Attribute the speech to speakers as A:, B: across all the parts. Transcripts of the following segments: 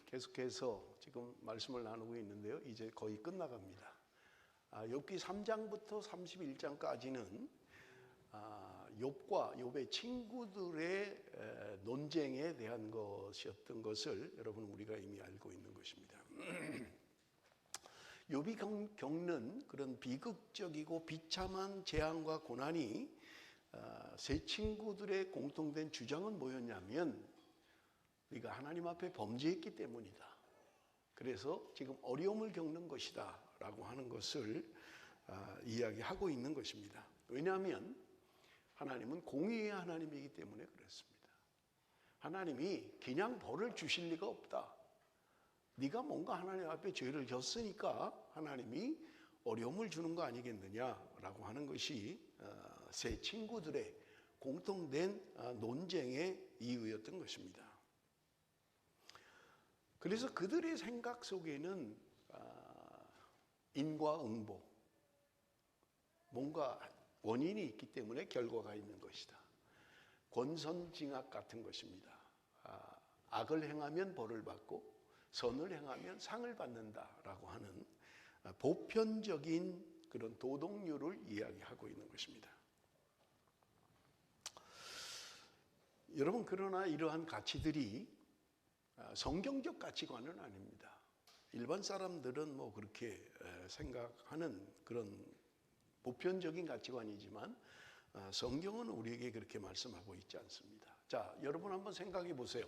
A: 계속해서 지금 말씀을 나누고 있는데요. 이제 거의 끝나갑니다. 욥기 3장부터 31장까지는 욥과 욥의 친구들의 논쟁에 대한 것이었던 것을 여러분 우리가 이미 알고 있는 것입니다. 욥이 겪는 그런 비극적이고 비참한 재앙과 고난이 세 친구들의 공통된 주장은 뭐였냐면 우리가 하나님 앞에 범죄했기 때문이다. 그래서 지금 어려움을 겪는 것이다 라고 하는 것을 이야기하고 있는 것입니다. 왜냐하면 하나님은 공의의 하나님이기 때문에 그렇습니다. 하나님이 그냥 벌을 주실 리가 없다. 네가 뭔가 하나님 앞에 죄를 졌으니까 하나님이 어려움을 주는 거 아니겠느냐라고 하는 것이 세 친구들의 공통된 논쟁의 이유였던 것입니다. 그래서 그들의 생각 속에는 인과응보, 뭔가 원인이 있기 때문에 결과가 있는 것이다. 권선징악 같은 것입니다. 악을 행하면 벌을 받고 선을 행하면 상을 받는다라고 하는 보편적인 그런 도덕률을 이야기하고 있는 것입니다. 여러분, 그러나 이러한 가치들이 성경적 가치관은 아닙니다. 일반 사람들은 뭐 그렇게 생각하는 그런 보편적인 가치관이지만 성경은 우리에게 그렇게 말씀하고 있지 않습니다. 자, 여러분 한번 생각해 보세요.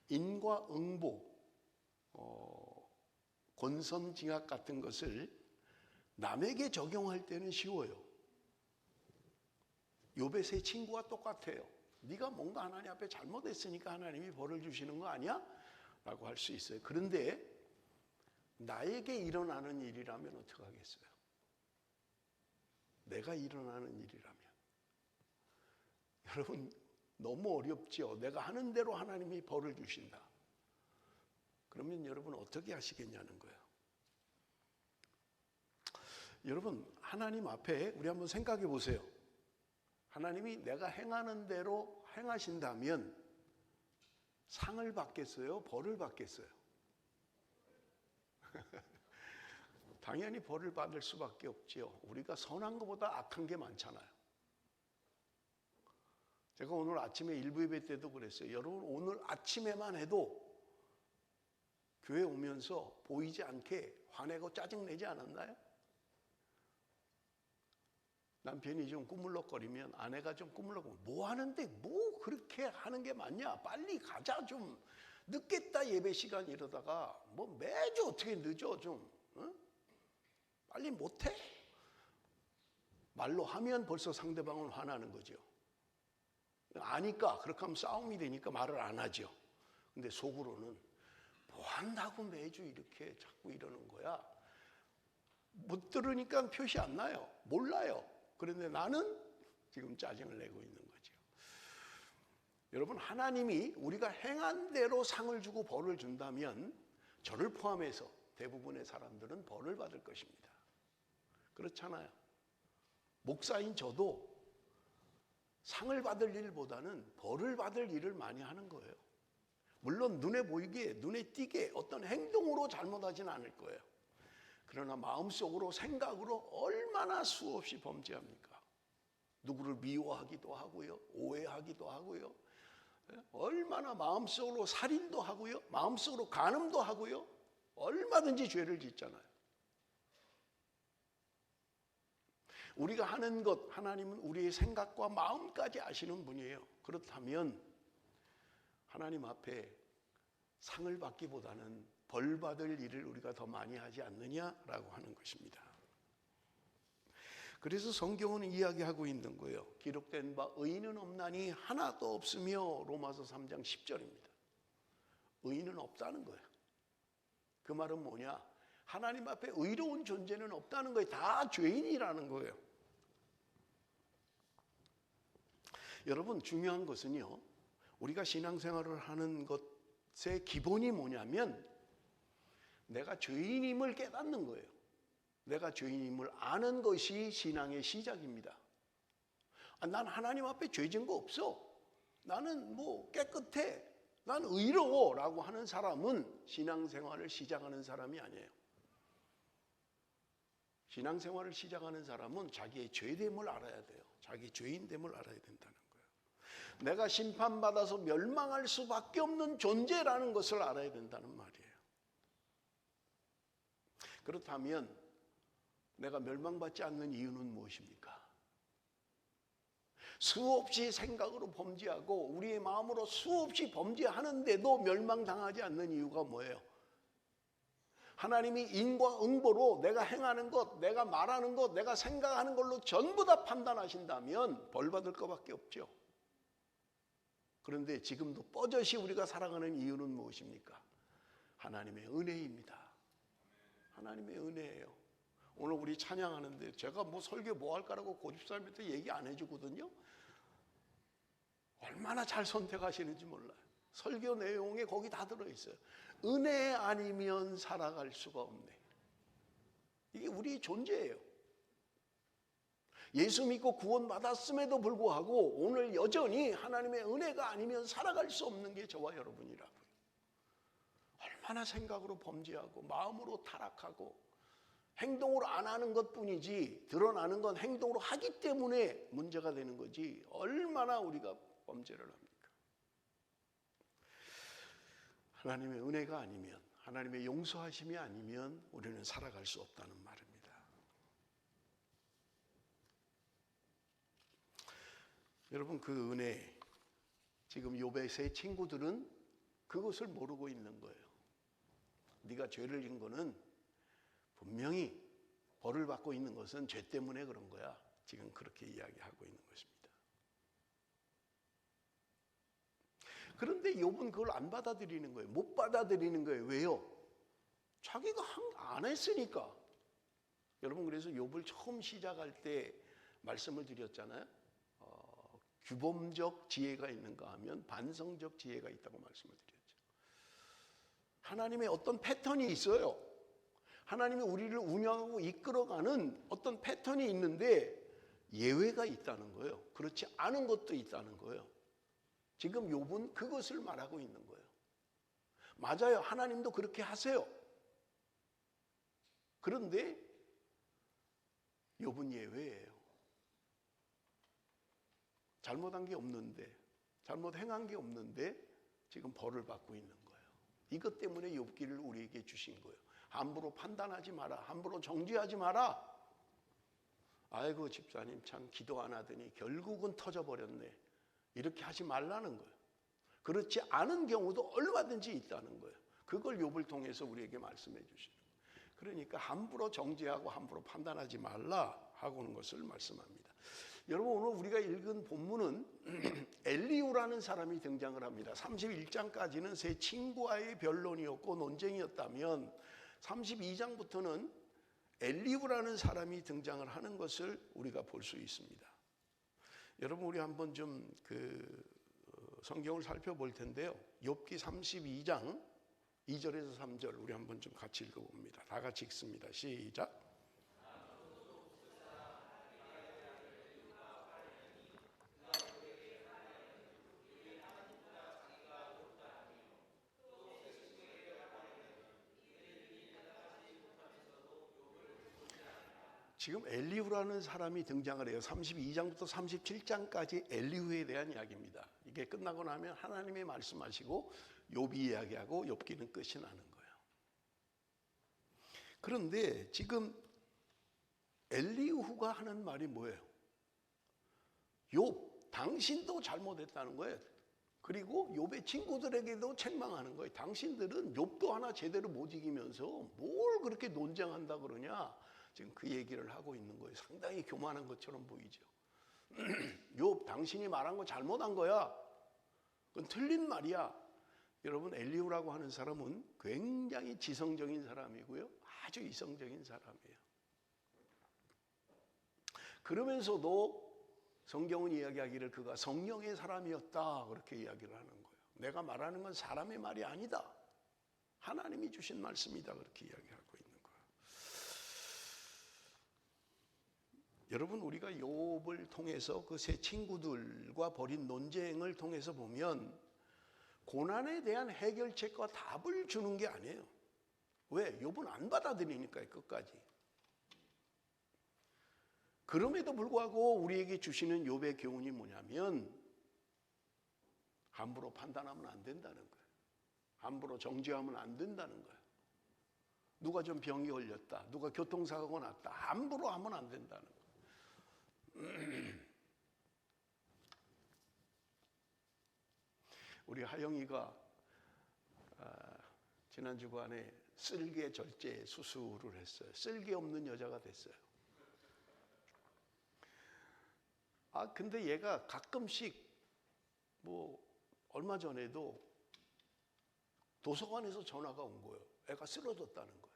A: 인과응보, 권선징악 같은 것을 남에게 적용할 때는 쉬워요. 욥의 세 친구와 똑같아요. 네가 뭔가 하나님 앞에 잘못했으니까 하나님이 벌을 주시는 거 아니야? 라고 할 수 있어요. 그런데 나에게 일어나는 일이라면 어떻게 하겠어요? 내가 일어나는 일이라면. 여러분 너무 어렵죠? 내가 하는 대로 하나님이 벌을 주신다. 그러면 여러분 어떻게 하시겠냐는 거예요. 여러분 하나님 앞에 우리 한번 생각해 보세요. 하나님이 내가 행하는 대로 행하신다면 상을 받겠어요? 벌을 받겠어요? 당연히 벌을 받을 수밖에 없지요. 우리가 선한 것보다 악한 게 많잖아요. 제가 오늘 아침에 일부 예배 때도 그랬어요. 여러분 오늘 아침에만 해도 교회 오면서 보이지 않게 화내고 짜증내지 않았나요? 남편이 좀 꾸물럭거리면 아내가 좀 꾸물럭거리면 뭐 하는데 뭐 그렇게 하는 게 맞냐? 빨리 가자 좀. 늦겠다 예배 시간 이러다가 뭐 매주 어떻게 늦어 좀. 어? 빨리 못해? 말로 하면 벌써 상대방은 화나는 거죠. 아니까 그렇게 하면 싸움이 되니까 말을 안 하죠. 근데 속으로는 뭐 한다고 매주 이렇게 자꾸 이러는 거야. 못 들으니까 표시 안 나요. 몰라요. 그런데 나는 지금 짜증을 내고 있는 거죠. 여러분 하나님이 우리가 행한 대로 상을 주고 벌을 준다면 저를 포함해서 대부분의 사람들은 벌을 받을 것입니다. 그렇잖아요. 목사인 저도 상을 받을 일보다는 벌을 받을 일을 많이 하는 거예요. 물론 눈에 보이게 눈에 띄게 어떤 행동으로 잘못하지는 않을 거예요. 그러나 마음속으로 생각으로 얼마나 수없이 범죄합니까? 누구를 미워하기도 하고요. 오해하기도 하고요. 얼마나 마음속으로 살인도 하고요. 마음속으로 간음도 하고요. 얼마든지 죄를 짓잖아요. 우리가 하는 것 하나님은 우리의 생각과 마음까지 아시는 분이에요. 그렇다면 하나님 앞에 상을 받기보다는 벌 받을 일을 우리가 더 많이 하지 않느냐라고 하는 것입니다. 그래서 성경은 이야기하고 있는 거예요. 기록된 바 의인은 없나니 하나도 없으며 로마서 3장 10절입니다. 의인은 없다는 거예요. 그 말은 뭐냐? 하나님 앞에 의로운 존재는 없다는 거예요. 다 죄인이라는 거예요. 여러분 중요한 것은요. 우리가 신앙생활을 하는 것의 기본이 뭐냐면 내가 죄인임을 깨닫는 거예요. 내가 죄인임을 아는 것이 신앙의 시작입니다. 난 하나님 앞에 죄진 거 없어. 나는 뭐 깨끗해. 난 의로워라고 하는 사람은 신앙생활을 시작하는 사람이 아니에요. 신앙생활을 시작하는 사람은 자기의 죄됨을 알아야 돼요. 자기 죄인됨을 알아야 된다는 거예요. 내가 심판받아서 멸망할 수밖에 없는 존재라는 것을 알아야 된다는 말이에요. 그렇다면 내가 멸망받지 않는 이유는 무엇입니까? 수없이 생각으로 범죄하고 우리의 마음으로 수없이 범죄하는데도 멸망당하지 않는 이유가 뭐예요? 하나님이 인과응보로 내가 행하는 것, 내가 말하는 것, 내가 생각하는 걸로 전부 다 판단하신다면 벌 받을 것밖에 없죠. 그런데 지금도 뻗어시 우리가 살아가는 이유는 무엇입니까? 하나님의 은혜입니다. 하나님의 은혜예요. 오늘 우리 찬양하는데 제가 뭐 설교 뭐 할까라고 고집사님한테 얘기 안 해주거든요. 얼마나 잘 선택하시는지 몰라요. 설교 내용에 거기 다 들어있어요. 은혜 아니면 살아갈 수가 없네. 이게 우리 존재예요. 예수 믿고 구원받았음에도 불구하고 오늘 여전히 하나님의 은혜가 아니면 살아갈 수 없는 게 저와 여러분이라고요. 얼마나 생각으로 범죄하고 마음으로 타락하고 행동으로 안 하는 것뿐이지 드러나는 건 행동으로 하기 때문에 문제가 되는 거지 얼마나 우리가 범죄를 합니까? 하나님의 은혜가 아니면, 하나님의 용서하심이 아니면 우리는 살아갈 수 없다는 말입니다. 여러분, 그 은혜, 지금 욥의 세 친구들은 그것을 모르고 있는 거예요. 네가 죄를 진 거는 분명히 벌을 받고 있는 것은 죄 때문에 그런 거야. 지금 그렇게 이야기하고 있는 것입니다. 그런데 욥은 그걸 안 받아들이는 거예요. 못 받아들이는 거예요. 왜요? 자기가 안 했으니까. 여러분, 그래서 욥을 처음 시작할 때 말씀을 드렸잖아요. 규범적 지혜가 있는가 하면 반성적 지혜가 있다고 말씀을 드렸죠. 하나님의 어떤 패턴이 있어요. 하나님이 우리를 운영하고 이끌어가는 어떤 패턴이 있는데 예외가 있다는 거예요. 그렇지 않은 것도 있다는 거예요. 지금 욥은 그것을 말하고 있는 거예요. 맞아요. 하나님도 그렇게 하세요. 그런데 욥은 예외예요. 잘못한 게 없는데, 잘못 행한 게 없는데 지금 벌을 받고 있는 거예요. 이것 때문에 욥기를 우리에게 주신 거예요. 함부로 판단하지 마라. 함부로 정죄하지 마라. 아이고 집사님 참 기도 안 하더니 결국은 터져버렸네. 이렇게 하지 말라는 거예요. 그렇지 않은 경우도 얼마든지 있다는 거예요. 그걸 욥을 통해서 우리에게 말씀해 주시는 거예요. 그러니까 함부로 정죄하고 함부로 판단하지 말라 하고는 것을 말씀합니다. 여러분, 오늘 우리가 읽은 본문은 엘리후라는 사람이 등장을 합니다. 31장까지는 세 친구와의 변론이었고 논쟁이었다면 32장부터는 엘리후라는 사람이 등장을 하는 것을 우리가 볼 수 있습니다. 여러분, 우리 한번 좀 성경을 살펴볼 텐데요. 욥기 32장 2절에서 3절 우리 한번 좀 같이 읽어봅니다. 다 같이 읽습니다. 시작. 지금 엘리후라는 사람이 등장을 해요. 32장부터 37장까지 엘리후에 대한 이야기입니다. 이게 끝나고 나면 하나님이 말씀하시고 욥이 이야기하고 욥기는 끝이 나는 거예요. 그런데 지금 엘리후가 하는 말이 뭐예요? 욥, 당신도 잘못했다는 거예요. 그리고 욥의 친구들에게도 책망하는 거예요. 당신들은 욥도 하나 제대로 못 이기면서 뭘 그렇게 논쟁한다 그러냐? 지금 그 얘기를 하고 있는 거예요. 상당히 교만한 것처럼 보이죠. 욥, 당신이 말한 거 잘못한 거야. 그건 틀린 말이야. 여러분, 엘리후라고 하는 사람은 굉장히 지성적인 사람이고요. 아주 이성적인 사람이에요. 그러면서도 성경은 이야기하기를 그가 성령의 사람이었다 그렇게 이야기를 하는 거예요. 내가 말하는 건 사람의 말이 아니다. 하나님이 주신 말씀이다 그렇게 이야기하고 있는 거예요. 여러분, 우리가 욥을 통해서 그 세 친구들과 벌인 논쟁을 통해서 보면 고난에 대한 해결책과 답을 주는 게 아니에요. 왜? 욥은 안 받아들이니까요, 끝까지. 그럼에도 불구하고 우리에게 주시는 욥의 교훈이 뭐냐면 함부로 판단하면 안 된다는 거예요. 함부로 정죄하면 안 된다는 거예요. 누가 좀 병이 걸렸다, 누가 교통사고가 났다, 함부로 하면 안 된다는 거예요. 우리 하영이가 지난 주간에 쓸개 절제 수술을 했어요. 쓸개 없는 여자가 됐어요. 근데 얘가 가끔씩 얼마 전에도 도서관에서 전화가 온 거예요. 애가 쓰러졌다는 거예요.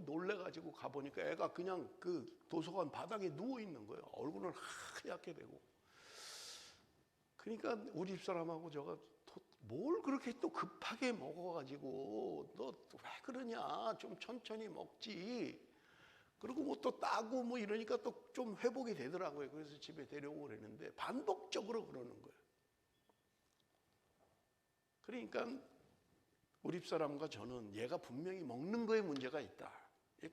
A: 놀래가지고 가보니까 애가 그냥 그 도서관 바닥에 누워 있는 거예요. 얼굴은 하얗게 되고. 그러니까 우리 집사람하고 제가 뭘 그렇게 또 급하게 먹어가지고 너 왜 그러냐, 좀 천천히 먹지. 그리고 또 따고 이러니까 또 좀 회복이 되더라고요. 그래서 집에 데려오고 그랬는데 반복적으로 그러는 거예요. 그러니까 우리 집사람과 저는 얘가 분명히 먹는 거에 문제가 있다.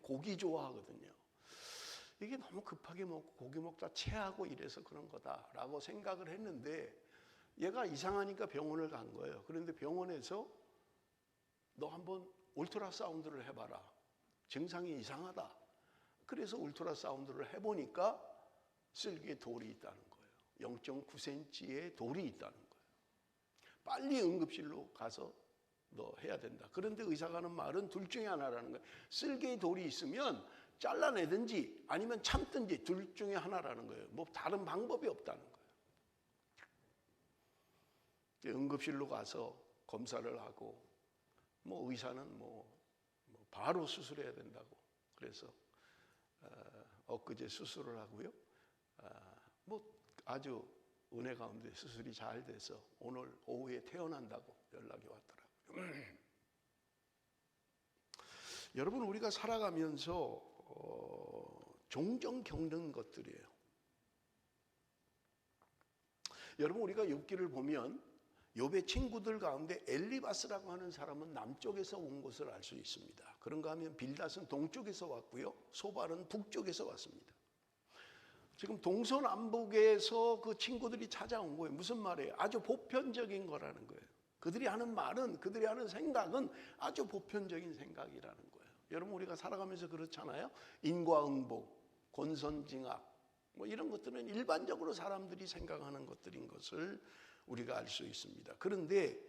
A: 고기 좋아하거든요. 이게 너무 급하게 먹고 고기 먹다 체하고 이래서 그런 거다라고 생각을 했는데 얘가 이상하니까 병원을 간 거예요. 그런데 병원에서 너 한번 울트라사운드를 해봐라. 증상이 이상하다. 그래서 울트라사운드를 해보니까 쓸개에 돌이 있다는 거예요. 0.9cm의 돌이 있다는 거예요. 빨리 응급실로 가서 너 해야 된다. 그런데 의사가 하는 말은 둘 중에 하나라는 거예요. 쓸개에 돌이 있으면 잘라내든지 아니면 참든지 둘 중에 하나라는 거예요. 다른 방법이 없다는 거예요. 응급실로 가서 검사를 하고 의사는 바로 수술해야 된다고 그래서 엊그제 수술을 하고요. 아주 은혜 가운데 수술이 잘 돼서 오늘 오후에 퇴원한다고 연락이 왔더라고요. 여러분, 우리가 살아가면서 종종 겪는 것들이에요. 여러분, 우리가 욥기를 보면 욥의 친구들 가운데 엘리바스라고 하는 사람은 남쪽에서 온 것을 알 수 있습니다. 그런가 하면 빌닷은 동쪽에서 왔고요. 소발은 북쪽에서 왔습니다. 지금 동서남북에서 그 친구들이 찾아온 거예요. 무슨 말이에요? 아주 보편적인 거라는 거예요. 그들이 하는 말은, 그들이 하는 생각은 아주 보편적인 생각이라는 거예요. 여러분, 우리가 살아가면서 그렇잖아요. 인과응보, 권선징악 이런 것들은 일반적으로 사람들이 생각하는 것들인 것을 우리가 알 수 있습니다. 그런데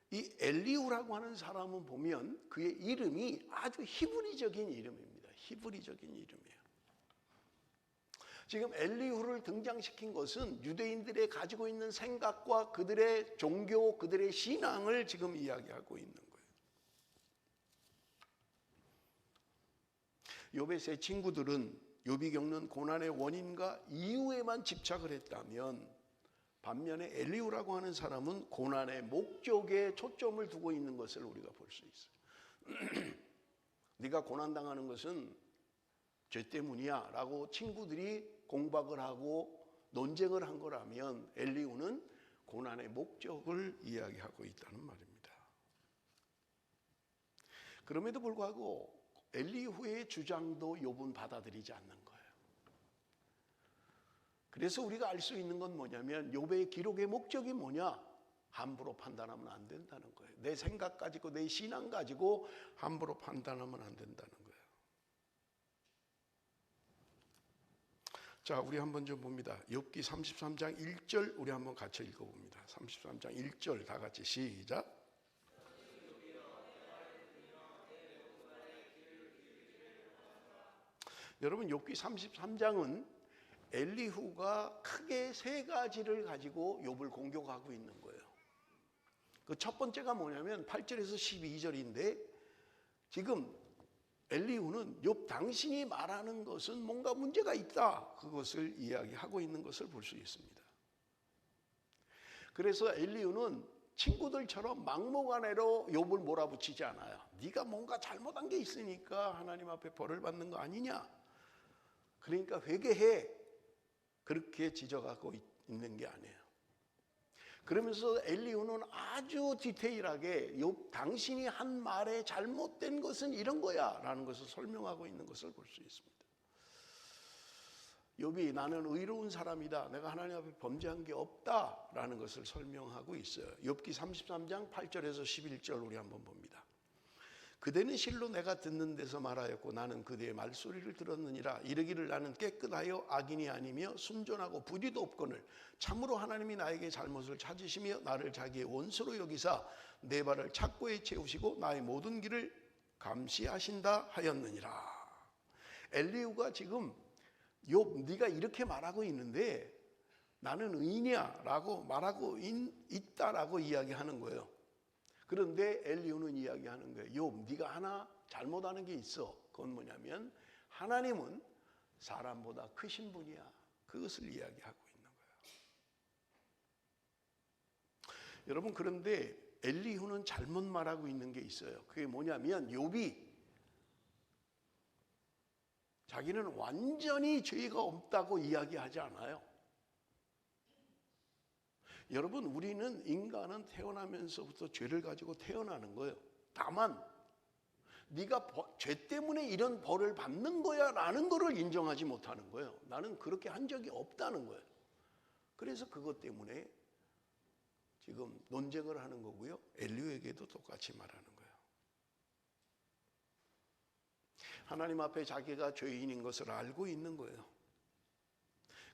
A: 이 엘리후라고 하는 사람은 보면 그의 이름이 아주 히브리적인 이름입니다. 히브리적인 이름이에요. 지금 엘리후를 등장시킨 것은 유대인들의 가지고 있는 생각과 그들의 종교, 그들의 신앙을 지금 이야기하고 있는 거예요. 욥의 세 친구들은 욥이 겪는 고난의 원인과 이유에만 집착을 했다면 반면에 엘리후라고 하는 사람은 고난의 목적에 초점을 두고 있는 것을 우리가 볼 수 있어요. 네가 고난당하는 것은 죄 때문이야 라고 친구들이 공박을 하고 논쟁을 한 거라면 엘리후는 고난의 목적을 이야기하고 있다는 말입니다. 그럼에도 불구하고 엘리후의 주장도 욥은 받아들이지 않는 거예요. 그래서 우리가 알 수 있는 건 뭐냐면 욥의 기록의 목적이 뭐냐? 함부로 판단하면 안 된다는 거예요. 내 생각 가지고 내 신앙 가지고 함부로 판단하면 안 된다는 거예요. 자, 우리 한번 좀 봅니다. 욥기 33장 1절 우리 한번 같이 읽어봅니다. 33장 1절 다 같이 시작. 여러분, 욥기 33장은 엘리후가 크게 세 가지를 가지고 욥을 공격하고 있는 거예요. 그 첫 번째가 뭐냐면 8절에서 12절인데 지금 엘리후는 욥 당신이 말하는 것은 뭔가 문제가 있다. 그것을 이야기하고 있는 것을 볼 수 있습니다. 그래서 엘리후는 친구들처럼 막무가내로 욥을 몰아붙이지 않아요. 네가 뭔가 잘못한 게 있으니까 하나님 앞에 벌을 받는 거 아니냐. 그러니까 회개해. 그렇게 지적하고 있는 게 아니에요. 그러면서 엘리후는 아주 디테일하게 당신이 한 말에 잘못된 것은 이런 거야 라는 것을 설명하고 있는 것을 볼 수 있습니다. 욥이 나는 의로운 사람이다. 내가 하나님 앞에 범죄한 게 없다라는 것을 설명하고 있어요. 욥기 33장 8절에서 11절 우리 한번 봅니다. 그대는 실로 내가 듣는 데서 말하였고 나는 그대의 말소리를 들었느니라. 이르기를 나는 깨끗하여 악인이 아니며 순전하고 불의도 없거늘 참으로 하나님이 나에게 잘못을 찾으시며 나를 자기의 원수로 여기사 내 발을 착고에 채우시고 나의 모든 길을 감시하신다 하였느니라. 엘리후가 지금 욥 네가 이렇게 말하고 있는데 나는 의인이야 라고 말하고 있다라고 이야기하는 거예요. 그런데 엘리후는 이야기하는 거예요. 욥 네가 하나 잘못하는 게 있어. 그건 뭐냐면 하나님은 사람보다 크신 분이야. 그것을 이야기하고 있는 거예요. 여러분 그런데 엘리후는 잘못 말하고 있는 게 있어요. 그게 뭐냐면 욥이 자기는 완전히 죄가 없다고 이야기하지 않아요. 여러분 우리는 인간은 태어나면서부터 죄를 가지고 태어나는 거예요. 다만 네가 죄 때문에 이런 벌을 받는 거야 라는 거를 인정하지 못하는 거예요. 나는 그렇게 한 적이 없다는 거예요. 그래서 그것 때문에 지금 논쟁을 하는 거고요. 엘리후에게도 똑같이 말하는 거예요. 하나님 앞에 자기가 죄인인 것을 알고 있는 거예요.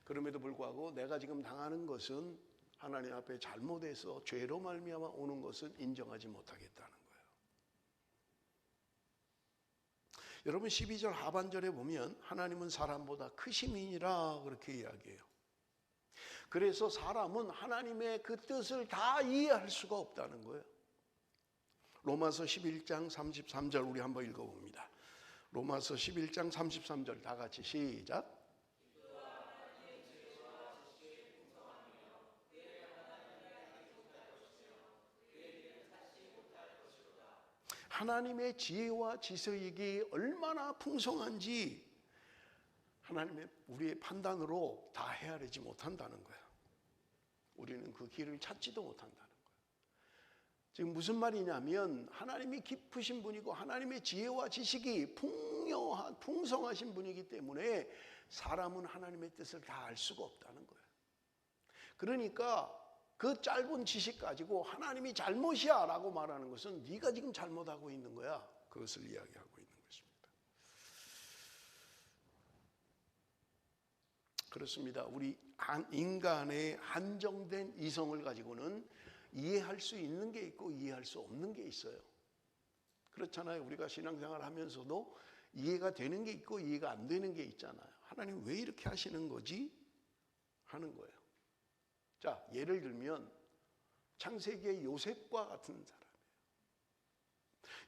A: 그럼에도 불구하고 내가 지금 당하는 것은 하나님 앞에 잘못해서 죄로 말미암아 오는 것은 인정하지 못하겠다는 거예요. 여러분 12절 하반절에 보면 하나님은 사람보다 크심이니라 그렇게 이야기해요. 그래서 사람은 하나님의 그 뜻을 다 이해할 수가 없다는 거예요. 로마서 11장 33절 우리 한번 읽어봅니다. 로마서 11장 33절 다 같이 시작. 하나님의 지혜와 지식이 얼마나 풍성한지 하나님의 우리의 판단으로 다 헤아리지 못한다는 거예요. 우리는 그 길을 찾지도 못한다는 거예요. 지금 무슨 말이냐면 하나님이 깊으신 분이고 하나님의 지혜와 지식이 풍성하신 분이기 때문에 사람은 하나님의 뜻을 다 알 수가 없다는 거예요. 그러니까 그 짧은 지식 가지고 하나님이 잘못이야 라고 말하는 것은 네가 지금 잘못하고 있는 거야. 그것을 이야기하고 있는 것입니다. 그렇습니다. 우리 인간의 한정된 이성을 가지고는 이해할 수 있는 게 있고 이해할 수 없는 게 있어요. 그렇잖아요. 우리가 신앙생활 하면서도 이해가 되는 게 있고 이해가 안 되는 게 있잖아요. 하나님 왜 이렇게 하시는 거지? 하는 거예요. 자, 예를 들면 창세기의 요셉과 같은 사람이에요.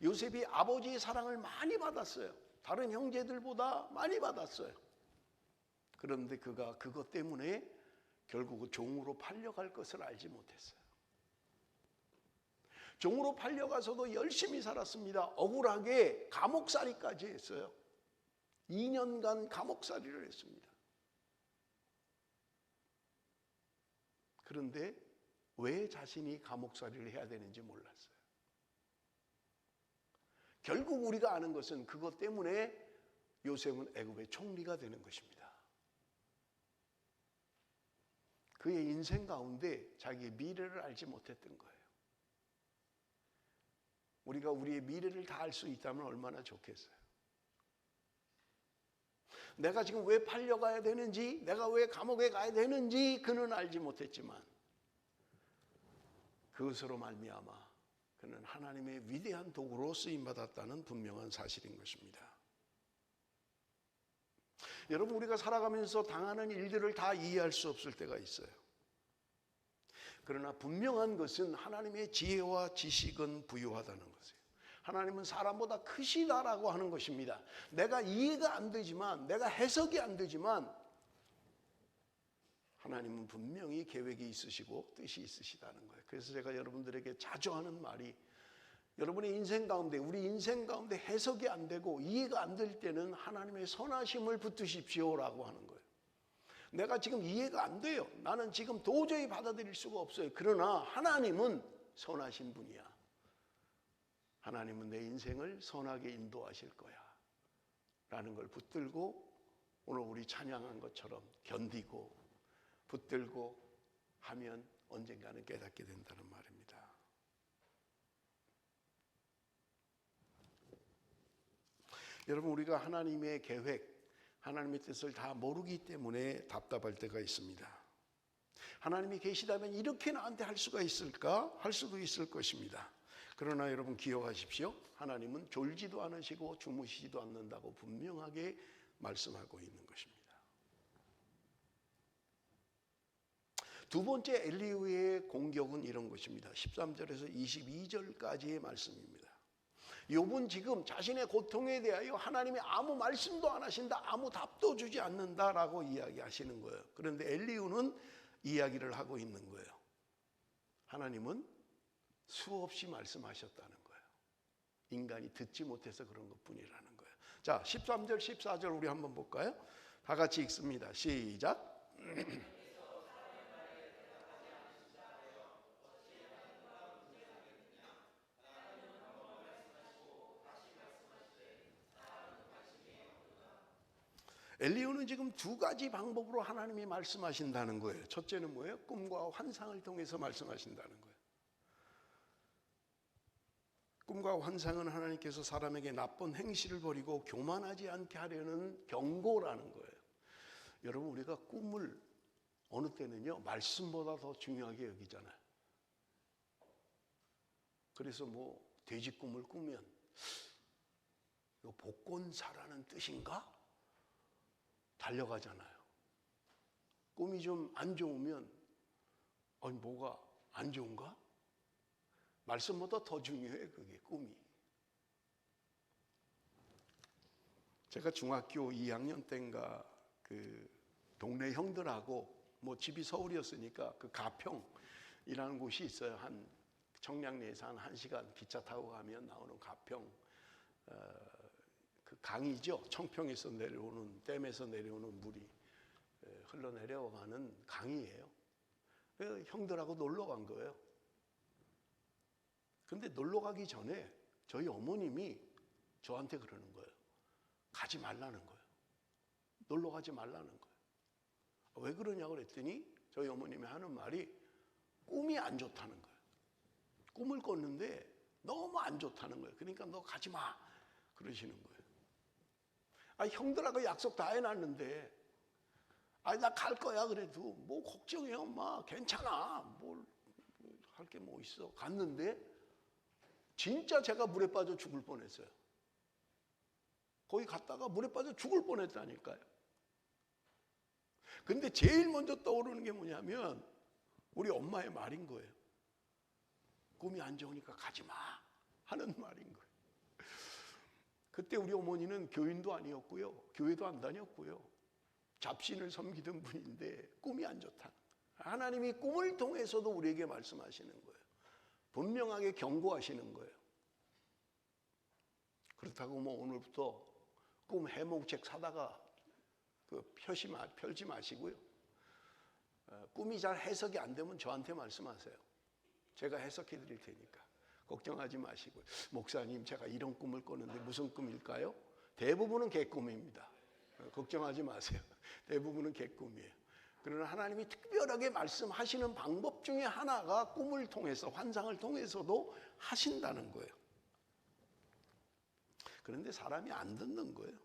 A: 요셉이 아버지의 사랑을 많이 받았어요. 다른 형제들보다 많이 받았어요. 그런데 그가 그것 때문에 결국 종으로 팔려갈 것을 알지 못했어요. 종으로 팔려가서도 열심히 살았습니다. 억울하게 감옥살이까지 했어요. 2년간 감옥살이를 했습니다. 그런데 왜 자신이 감옥살이를 해야 되는지 몰랐어요. 결국 우리가 아는 것은 그것 때문에 요셉은 애굽의 총리가 되는 것입니다. 그의 인생 가운데 자기의 미래를 알지 못했던 거예요. 우리가 우리의 미래를 다 알 수 있다면 얼마나 좋겠어요. 내가 지금 왜 팔려가야 되는지, 내가 왜 감옥에 가야 되는지 그는 알지 못했지만 그것으로 말미암아 그는 하나님의 위대한 도구로 쓰임받았다는 분명한 사실인 것입니다. 여러분 우리가 살아가면서 당하는 일들을 다 이해할 수 없을 때가 있어요. 그러나 분명한 것은 하나님의 지혜와 지식은 부유하다는 것이에요. 하나님은 사람보다 크시다라고 하는 것입니다. 내가 이해가 안 되지만, 내가 해석이 안 되지만 하나님은 분명히 계획이 있으시고 뜻이 있으시다는 거예요. 그래서 제가 여러분들에게 자주 하는 말이, 여러분의 인생 가운데, 우리 인생 가운데 해석이 안 되고 이해가 안 될 때는 하나님의 선하심을 붙드십시오라고 하는 거예요. 내가 지금 이해가 안 돼요. 나는 지금 도저히 받아들일 수가 없어요. 그러나 하나님은 선하신 분이야. 하나님은 내 인생을 선하게 인도하실 거야 라는 걸 붙들고 오늘 우리 찬양한 것처럼 견디고 붙들고 하면 언젠가는 깨닫게 된다는 말입니다. 여러분, 우리가 하나님의 계획, 하나님의 뜻을 다 모르기 때문에 답답할 때가 있습니다. 하나님이 계시다면 이렇게 나한테 할 수가 있을까? 할 수도 있을 것입니다. 그러나 여러분 기억하십시오. 하나님은 졸지도 않으시고 주무시지도 않는다고 분명하게 말씀하고 있는 것입니다. 두 번째 엘리후의 공격은 이런 것입니다. 13절에서 22절까지의 말씀입니다. 욥은 지금 자신의 고통에 대하여 하나님이 아무 말씀도 안 하신다, 아무 답도 주지 않는다라고 이야기하시는 거예요. 그런데 엘리후는 이야기를 하고 있는 거예요. 하나님은 수없이 말씀하셨다는 거예요. 인간이 듣지 못해서 그런 것뿐이라는 거예요. 자, 13절, 14절 우리 한번 볼까요? 다 같이 읽습니다. 시작. 엘리후는 지금 두 가지 방법으로 하나님이 말씀하신다는 거예요. 첫째는 뭐예요? 꿈과 환상을 통해서 말씀하신다는 거예요. 꿈과 환상은 하나님께서 사람에게 나쁜 행실을 버리고 교만하지 않게 하려는 경고라는 거예요. 여러분, 우리가 꿈을 어느 때는요 말씀보다 더 중요하게 여기잖아요. 그래서 뭐 돼지 꿈을 꾸면 이거 복권사라는 뜻인가? 달려가잖아요. 꿈이 좀 안 좋으면 아니 뭐가 안 좋은가? 말씀보다 더 중요해 그게 꿈이. 제가 중학교 2학년 때인가 그 동네 형들하고 뭐 집이 서울이었으니까 그 가평이라는 곳이 있어요. 한 청량리에서 한 1시간 기차 타고 가면 나오는 가평 그 강이죠. 청평에서 내려오는 댐에서 내려오는 물이 흘러내려가는 강이에요. 형들하고 놀러 간 거예요. 근데 놀러 가기 전에 저희 어머님이 저한테 그러는 거예요. 가지 말라는 거예요. 놀러 가지 말라는 거예요. 왜 그러냐고 그랬더니 저희 어머님이 하는 말이 꿈이 안 좋다는 거예요. 꿈을 꿨는데 너무 안 좋다는 거예요. 그러니까 너 가지 마 그러시는 거예요. 형들하고 약속 다 해놨는데 나 갈 거야 그래도 뭐 걱정해 엄마 괜찮아 뭘 할 게 뭐 있어. 갔는데 진짜 제가 물에 빠져 죽을 뻔했어요. 거기 갔다가 물에 빠져 죽을 뻔했다니까요. 근데 제일 먼저 떠오르는 게 뭐냐면 우리 엄마의 말인 거예요. 꿈이 안 좋으니까 가지 마 하는 말인 거예요. 그때 우리 어머니는 교인도 아니었고요. 교회도 안 다녔고요. 잡신을 섬기던 분인데 꿈이 안 좋다. 하나님이 꿈을 통해서도 우리에게 말씀하시는 거예요. 분명하게 경고하시는 거예요. 그렇다고 뭐 오늘부터 꿈 해몽책 사다가 펼지 마시고요. 꿈이 잘 해석이 안 되면 저한테 말씀하세요. 제가 해석해 드릴 테니까. 걱정하지 마시고요. 목사님, 제가 이런 꿈을 꿨는데 무슨 꿈일까요? 대부분은 개꿈입니다. 걱정하지 마세요. 대부분은 개꿈이에요. 그러나 하나님이 특별하게 말씀하시는 방법 중에 하나가 꿈을 통해서, 환상을 통해서도 하신다는 거예요. 그런데 사람이 안 듣는 거예요.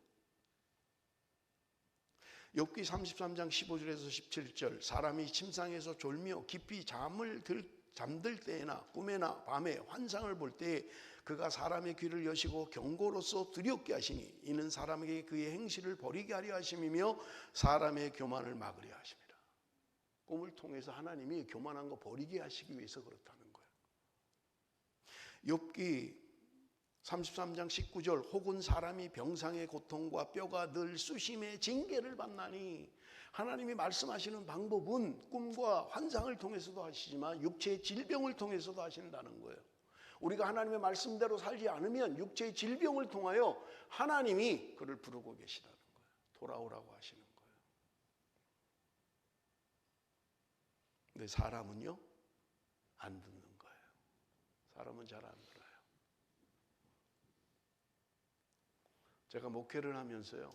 A: 욥기 33장 15절에서 17절, 사람이 침상에서 졸며 깊이 잠들 때에나 꿈에나 밤에 환상을 볼 때에 그가 사람의 귀를 여시고 경고로서 두렵게 하시니 이는 사람에게 그의 행실을 버리게 하려 하심이며 사람의 교만을 막으려 하심이라. 꿈을 통해서 하나님이 교만한 거 버리게 하시기 위해서 그렇다는 거예요. 욥기 33장 19절, 혹은 사람이 병상의 고통과 뼈가 늘 수심의 징계를 받나니, 하나님이 말씀하시는 방법은 꿈과 환상을 통해서도 하시지만 육체의 질병을 통해서도 하신다는 거예요. 우리가 하나님의 말씀대로 살지 않으면 육체의 질병을 통하여 하나님이 그를 부르고 계시다는 거예요. 돌아오라고 하시는 거예요. 근데 사람은요, 안 듣는 거예요. 사람은 잘 안 들어요. 제가 목회를 하면서요,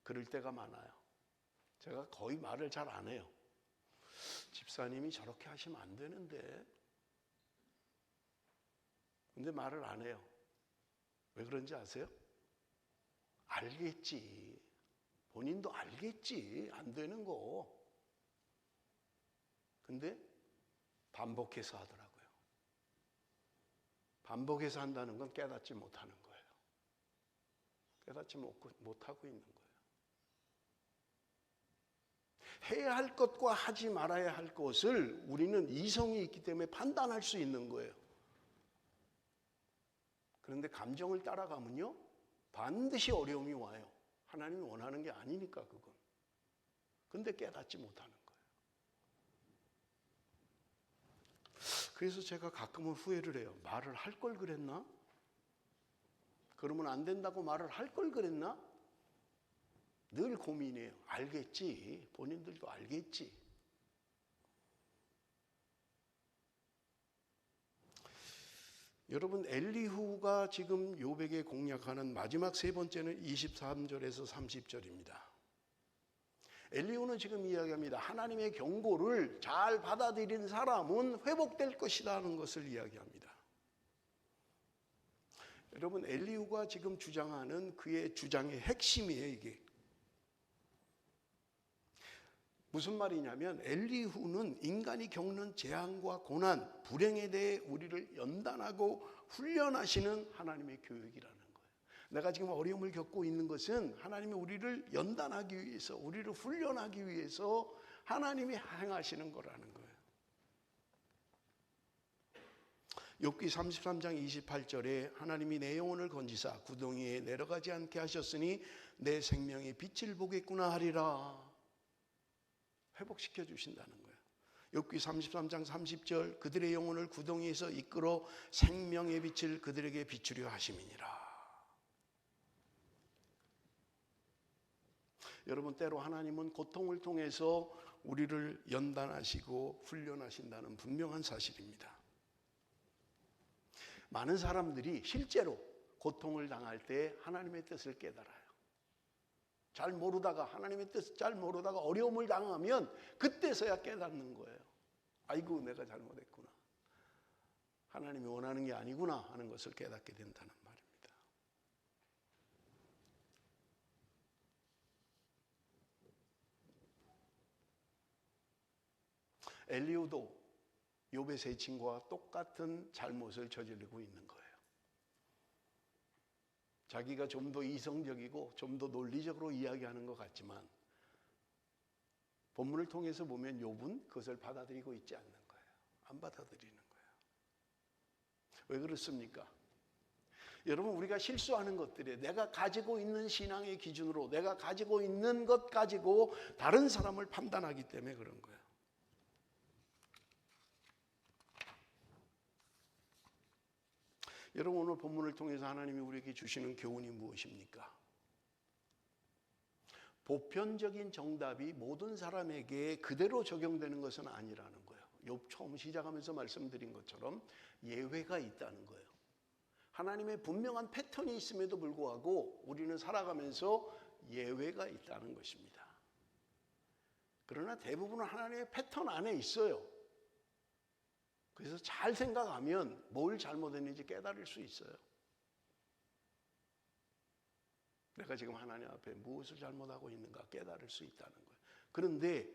A: 그럴 때가 많아요. 제가 거의 말을 잘 안 해요. 집사님이 저렇게 하시면 안 되는데. 근데 말을 안 해요. 왜 그런지 아세요? 알겠지. 본인도 알겠지. 안 되는 거. 근데 반복해서 하더라고요. 반복해서 한다는 건 깨닫지 못하는 거예요. 깨닫지 못하고 있는 거예요. 해야 할 것과 하지 말아야 할 것을 우리는 이성이 있기 때문에 판단할 수 있는 거예요. 그런데 감정을 따라가면요, 반드시 어려움이 와요. 하나님이 원하는 게 아니니까 그건. 근데 깨닫지 못하는 거예요. 그래서 제가 가끔은 후회를 해요. 말을 할 걸 그랬나? 그러면 안 된다고 말을 할 걸 그랬나? 늘 고민해요. 알겠지. 본인들도 알겠지. 여러분, 엘리후가 지금 요백에 공략하는 마지막 세 번째는 23절에서 30절입니다. 엘리후는 지금 이야기합니다. 하나님의 경고를 잘 받아들인 사람은 회복될 것이다 하는 것을 이야기합니다. 여러분, 엘리후가 지금 주장하는 그의 주장의 핵심이에요, 이게. 무슨 말이냐면 엘리후는 인간이 겪는 재앙과 고난, 불행에 대해 우리를 연단하고 훈련하시는 하나님의 교육이라는 거예요. 내가 지금 어려움을 겪고 있는 것은 하나님이 우리를 연단하기 위해서, 우리를 훈련하기 위해서 하나님이 행하시는 거라는 거예요. 욥기 33장 28절에 하나님이 내 영혼을 건지사 구덩이에 내려가지 않게 하셨으니 내 생명의 빛을 보겠구나 하리라. 회복시켜 주신다는 거예요. 욥기 33장 30절 그들의 영혼을 구덩이에서 이끌어 생명의 빛을 그들에게 비추려 하심이니라. 여러분, 때로 하나님은 고통을 통해서 우리를 연단하시고 훈련하신다는 분명한 사실입니다. 많은 사람들이 실제로 고통을 당할 때 하나님의 뜻을 깨달아요. 잘 모르다가, 하나님의 뜻을 잘 모르다가 어려움을 당하면 그때서야 깨닫는 거예요. 아이고, 내가 잘못했구나. 하나님이 원하는 게 아니구나 하는 것을 깨닫게 된다는 말입니다. 엘리후도 욥의 세 친구와 똑같은 잘못을 저지르고 있는 거예요. 자기가 좀 더 이성적이고 좀 더 논리적으로 이야기하는 것 같지만 본문을 통해서 보면 욥은 그것을 받아들이고 있지 않는 거예요. 안 받아들이는 거예요. 왜 그렇습니까? 여러분, 우리가 실수하는 것들이 내가 가지고 있는 신앙의 기준으로 내가 가지고 있는 것 가지고 다른 사람을 판단하기 때문에 그런 거예요. 여러분, 오늘 본문을 통해서 하나님이 우리에게 주시는 교훈이 무엇입니까? 보편적인 정답이 모든 사람에게 그대로 적용되는 것은 아니라는 거예요. 욥 처음 시작하면서 말씀드린 것처럼 예외가 있다는 거예요. 하나님의 분명한 패턴이 있음에도 불구하고 우리는 살아가면서 예외가 있다는 것입니다. 그러나 대부분은 하나님의 패턴 안에 있어요. 그래서 잘 생각하면 뭘 잘못했는지 깨달을 수 있어요. 내가 지금 하나님 앞에 무엇을 잘못하고 있는가 깨달을 수 있다는 거예요. 그런데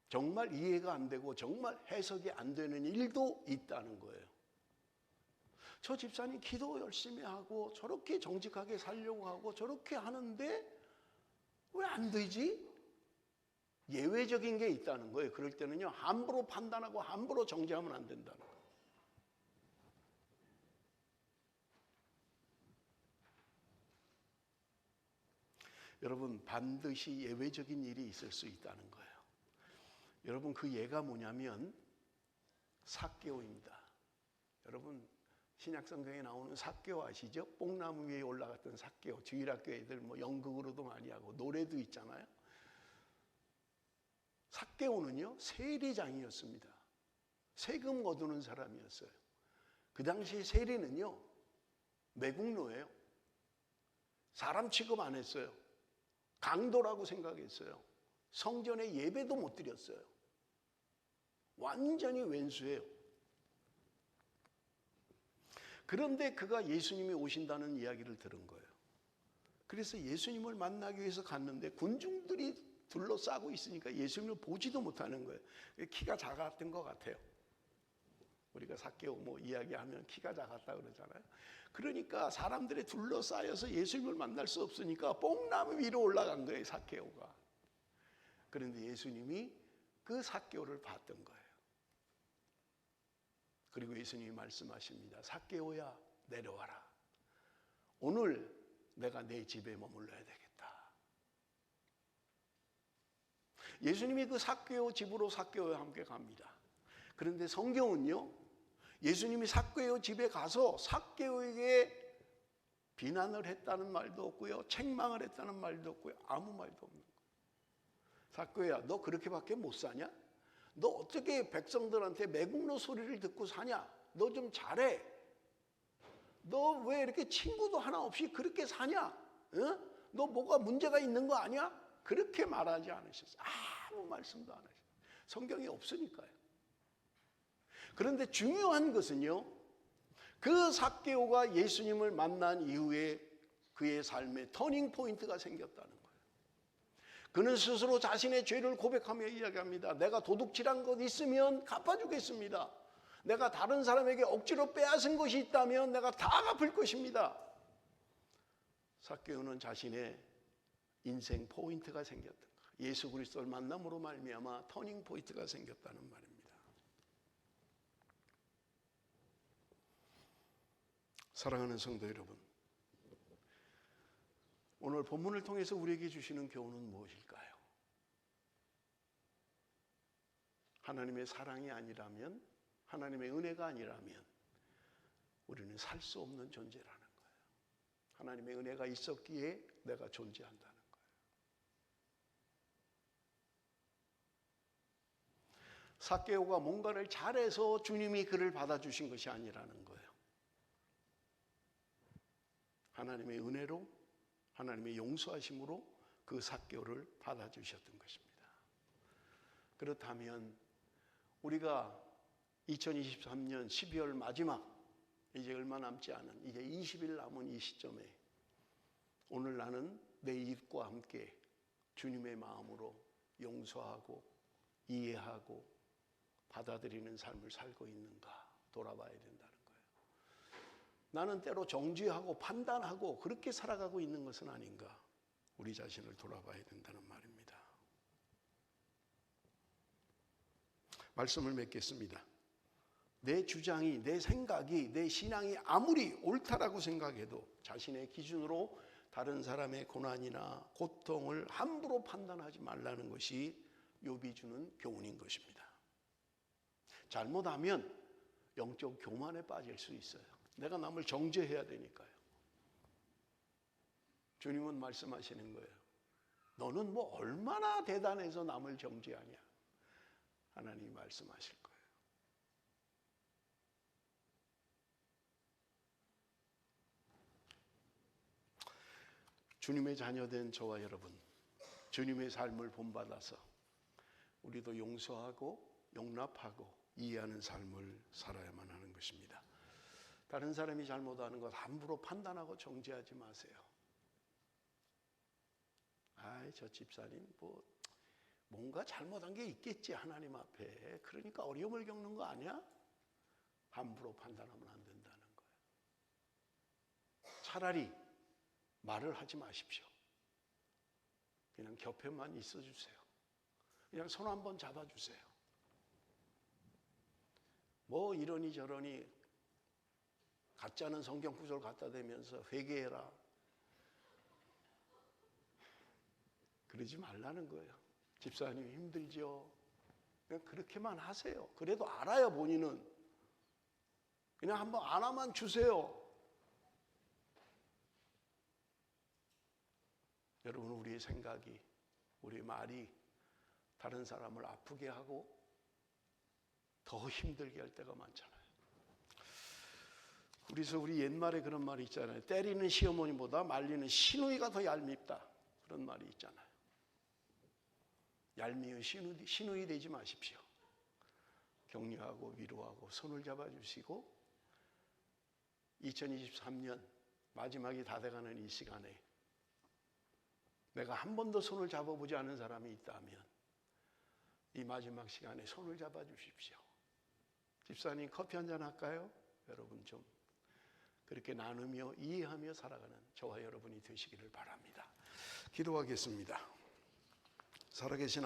A: 정말 이해가 안 되고 정말 해석이 안 되는 일도 있다는 거예요. 저 집사님 기도 열심히 하고 저렇게 정직하게 살려고 하고 저렇게 하는데 왜 안 되지? 예외적인 게 있다는 거예요. 그럴 때는요, 함부로 판단하고 함부로 정죄하면 안 된다는 거예요. 여러분, 반드시 예외적인 일이 있을 수 있다는 거예요. 여러분, 그 예가 뭐냐면 삭개오입니다. 여러분, 신약성경에 나오는 삭개오 아시죠? 뽕나무 위에 올라갔던 삭개오. 주일학교 애들 뭐 연극으로도 많이 하고 노래도 있잖아요. 삭개오는요 세리장이었습니다. 세금 거두는 사람이었어요. 그 당시 세리는요 매국노예요. 사람 취급 안 했어요. 강도라고 생각했어요. 성전에 예배도 못 드렸어요. 완전히 왼수예요. 그런데 그가 예수님이 오신다는 이야기를 들은 거예요. 그래서 예수님을 만나기 위해서 갔는데 군중들이 둘러싸고 있으니까 예수님을 보지도 못하는 거예요. 키가 작았던 것 같아요. 우리가 삭개오 뭐 이야기하면 키가 작았다 그러잖아요. 그러니까 사람들이 둘러싸여서 예수님을 만날 수 없으니까 뽕나무 위로 올라간 거예요, 삭개오가. 그런데 예수님이 그 삭개오를 봤던 거예요. 그리고 예수님이 말씀하십니다. 삭개오야, 내려와라. 오늘 내가 내 집에 머물러야 되겠다. 예수님이 그 삭개오 집으로 삭개오와 함께 갑니다. 그런데 성경은요, 예수님이 삭개오 집에 가서 삭개오에게 비난을 했다는 말도 없고요, 책망을 했다는 말도 없고요, 아무 말도 없는 거예요. 삭개오야, 너 그렇게밖에 못 사냐? 너 어떻게 백성들한테 매국노 소리를 듣고 사냐? 너 좀 잘해. 너 왜 이렇게 친구도 하나 없이 그렇게 사냐? 응? 너 뭐가 문제가 있는 거 아니야? 그렇게 말하지 않으셨어요. 아무 말씀도 안 하셨어요. 성경이 없으니까요. 그런데 중요한 것은요, 그 삭개오가 예수님을 만난 이후에 그의 삶에 터닝 포인트가 생겼다는 거예요. 그는 스스로 자신의 죄를 고백하며 이야기합니다. 내가 도둑질한 것 있으면 갚아주겠습니다. 내가 다른 사람에게 억지로 빼앗은 것이 있다면 내가 다 갚을 것입니다. 삭개오는 자신의 인생 포인트가 생겼던 거예요. 예수 그리스도를 만남으로 말미암아 터닝 포인트가 생겼다는 말입니다. 사랑하는 성도 여러분, 오늘 본문을 통해서 우리에게 주시는 교훈은 무엇일까요? 하나님의 사랑이 아니라면, 하나님의 은혜가 아니라면 우리는 살 수 없는 존재라는 거예요. 하나님의 은혜가 있었기에 내가 존재한다는 거예요. 삭개오가 뭔가를 잘해서 주님이 그를 받아주신 것이 아니라는 거예요. 하나님의 은혜로, 하나님의 용서하심으로 그 삭개오를 받아주셨던 것입니다. 그렇다면 우리가 2023년 12월 마지막, 이제 얼마 남지 않은, 이제 20일 남은 이 시점에 오늘 나는 내 이웃과 함께 주님의 마음으로 용서하고 이해하고 받아들이는 삶을 살고 있는가 돌아봐야 된다는 거예요. 나는 때로 정죄하고 판단하고 그렇게 살아가고 있는 것은 아닌가, 우리 자신을 돌아봐야 된다는 말입니다. 말씀을 맺겠습니다. 내 주장이, 내 생각이, 내 신앙이 아무리 옳다라고 생각해도 자신의 기준으로 다른 사람의 고난이나 고통을 함부로 판단하지 말라는 것이 욥이 주는 교훈인 것입니다. 잘못하면 영적 교만에 빠질 수 있어요. 내가 남을 정죄해야 되니까요. 주님은 말씀하시는 거예요. 너는 뭐 얼마나 대단해서 남을 정죄하냐. 하나님이 말씀하실 거예요. 주님의 자녀된 저와 여러분, 주님의 삶을 본받아서 우리도 용서하고 용납하고 이해하는 삶을 살아야만 하는 것입니다. 다른 사람이 잘못하는 것 함부로 판단하고 정죄하지 마세요. 아이, 저 집사님 뭔가 잘못한 게 있겠지 하나님 앞에. 그러니까 어려움을 겪는 거 아니야? 함부로 판단하면 안 된다는 거예요. 차라리 말을 하지 마십시오. 그냥 곁에만 있어 주세요. 그냥 손 한번 잡아주세요. 뭐 이러니 저러니 가짜는 성경 구절 갖다 대면서 회개해라. 그러지 말라는 거예요. 집사님 힘들죠? 그냥 그렇게만 하세요. 그래도 알아요, 본인은. 그냥 한번 안아만 주세요. 여러분, 우리의 생각이, 우리의 말이 다른 사람을 아프게 하고 더 힘들게 할 때가 많잖아요. 그래서 우리 옛말에 그런 말이 있잖아요. 때리는 시어머니보다 말리는 시누이가 더 얄밉다. 그런 말이 있잖아요. 얄미운 시누이 되지 마십시오. 격려하고 위로하고 손을 잡아주시고 2023년 마지막이 다 돼가는 이 시간에 내가 한 번도 손을 잡아보지 않은 사람이 있다면 이 마지막 시간에 손을 잡아주십시오. 집사님 커피 한잔 할까요? 여러분 좀 그렇게 나누며 이해하며 살아가는 저와 여러분이 되시기를 바랍니다. 기도하겠습니다. 살아계신